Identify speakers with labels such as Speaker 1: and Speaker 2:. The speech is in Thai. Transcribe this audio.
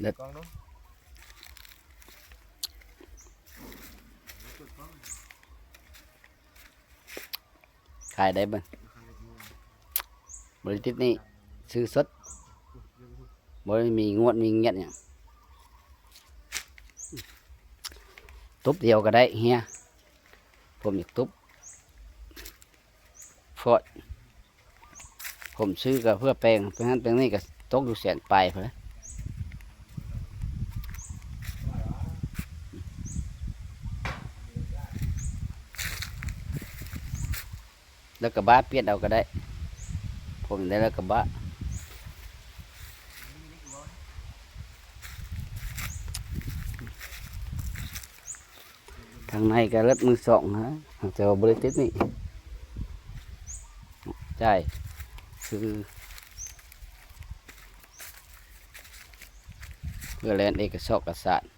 Speaker 1: เลิศ
Speaker 2: กองนู้น
Speaker 1: ขายได้บ้างบริษัทนี้ซื้อสดบริมีงวดมีเงียดเนี่ยทุบเดียวก็ได้เฮียผมอยากทุบฟอดผมซื้อก็เพื่อแปลงเพราะงั้นแปลงนี้ก็ตกอยู่แสนปลายพอแล้วแล้วก็บ้าเปลี่ยนเอาก็ได้ผมได้แล้วก็บ้าทางในก็รถมือสองฮะแต่ว่าบริษัทนี้ใช่คือเพื่อแลนเอกสาร